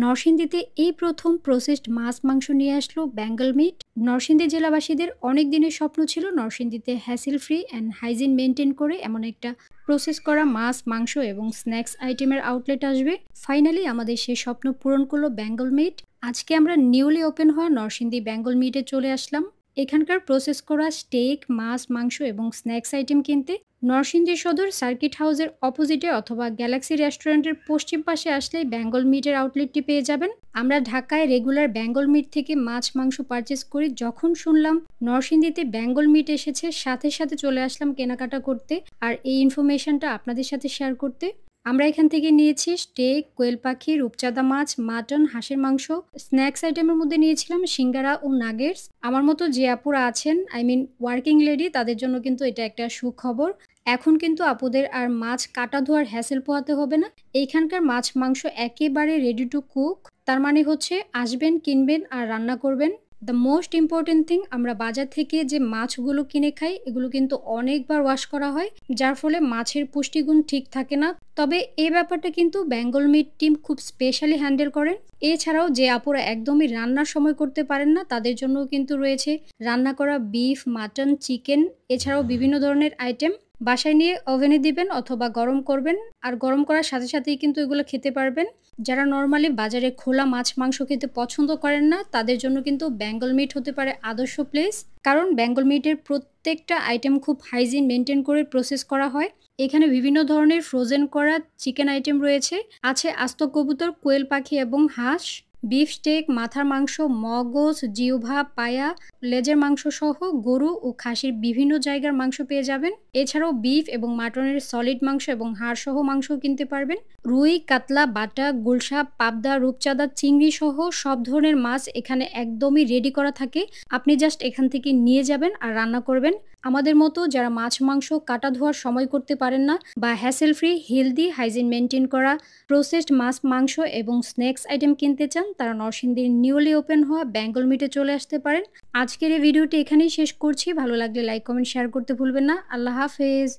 নরসিংদীতে এই প্রথম প্রসেসড মাছ মাংস নিয়ে আসলো বেঙ্গল মিট। নরসিংদী জেলাবাসীদের অনেক দিনের স্বপ্ন ছিল নরসিংদীতে hassle free and hygiene maintain করে এমন একটা প্রসেস করা মাছ মাংস এবং স্ন্যাক্স আইটেমের আউটলেট আসবে। ফাইনালি আমাদের সেই স্বপ্ন পূরণ করলো বেঙ্গল মিট। আজকে আমরা নিউলি ওপেন হওয়া নরসিংদী বেঙ্গল মিটে চলে আসলাম। এখানকার প্রসেস করা স্টেক, মাছ, মাংস এবং স্ন্যাক্স আইটেম কিনতে নরসিংদী সদর সার্কিট হাউসের অপোজিটে অথবা গ্যালাক্সি রেস্টুরেন্টের পশ্চিম পাশে আসলেই বেঙ্গল মিটের আউটলেটটি পেয়ে যাবেন। আমরা ঢাকায় রেগুলার বেঙ্গল মিট থেকে মাছ মাংস পারচেস করি। যখন শুনলাম নরসিংদীতে বেঙ্গল মিট এসেছে, সাথে সাথে চলে আসলাম কেনাকাটা করতে আর এই ইনফরমেশনটা আপনাদের সাথে শেয়ার করতে। আমরা এখান থেকে নিয়েছি স্টেক, কোয়েল পাখি, রূপচাঁদা মাছ, মাটন, হাঁসের মাংস। স্ন্যাক্স আইটেমের মধ্যে নিয়েছিলাম সিঙ্গারা ও নাগেটস। আমার মতো যে আপুরা আছেন, ওয়ার্কিং লেডি, তাদের জন্য কিন্তু এটা একটা সুখবর। এখন কিন্তু আপুদের আর মাছ কাটা ধোয়ার হ্যাসেল পোহাতে হবে না। এইখানকার মাছ মাংস একেবারে রেডি টু কুক। তার মানে হচ্ছে আসবেন, কিনবেন আর রান্না করবেন। দ্য মোস্ট ইম্পর্টেন্ট থিং, আমরা বাজার থেকে যে মাছগুলো কিনে খাই এগুলো কিন্তু অনেকবার ওয়াশ করা হয়, যার ফলে মাছের পুষ্টিগুণ ঠিক থাকে না। তবে এই ব্যাপারটা কিন্তু বেঙ্গল মিট টিম খুব স্পেশালি হ্যান্ডেল করেন। এছাড়াও যে আপুরা একদমই রান্নার সময় করতে পারেন না, তাদের জন্য কিন্তু রয়েছে রান্না করা বিফ, মাটন, চিকেন, এছাড়াও বিভিন্ন ধরনের আইটেম। বাসায় নিয়ে ওভেনে দিবেন অথবা গরম করবেন, আর গরম করার সাথে সাথেই কিন্তু এগুলো খেতে পারবেন। যারা নর্মালি বাজারে খোলা মাছ মাংস খেতে পছন্দ করেন না, তাদের জন্য কিন্তু বেঙ্গল মিট হতে পারে আদর্শ প্লেস। কারণ বেঙ্গল মিটের প্রত্যেকটা আইটেম খুব হাইজিন মেনটেন করে প্রসেস করা হয়। এখানে বিভিন্ন ধরনের ফ্রোজেন করা চিকেন আইটেম রয়েছে, আছে আস্ত কবুতর, কোয়েল পাখি এবং হাঁস, বিফ স্টেক, মাথার মাংস, মগজ, জিহ্বা, পায়া, লেজের মাংস সহ গরু ও খাসির বিভিন্ন জায়গার মাংস পেয়ে যাবেন। এছাড়াও বিফ এবং মাটনের সলিড মাংস এবং হাড় সহ মাংস কিনতে পারবেন। রুই, কাতলা, বাটা, গুলশা, পাবদা, রূপচাঁদা, চিংড়ি সহ সব ধরনের মাছ এখানে একদমই রেডি করা থাকে। আপনি জাস্ট এখান থেকে নিয়ে যাবেন আর রান্না করবেন। আমাদের মতো যারা মাছ মাংস কাটা ধোয়ার সময় করতে পারেন না বা hassle free, healthy, hygiene maintain করা প্রসেসড মাছ মাংস এবং স্ন্যাক্স আইটেম কিনতে চান, তারা নরসিংদীর নিউলি ওপেন হওয়া বেঙ্গল মিটে চলে আসতে পারেন। আজকের এই ভিডিওটি এখানেই শেষ করছি। ভালো লাগলে লাইক, কমেন্ট, শেয়ার করতে ভুলবেন না। আল্লাহ হাফেজ।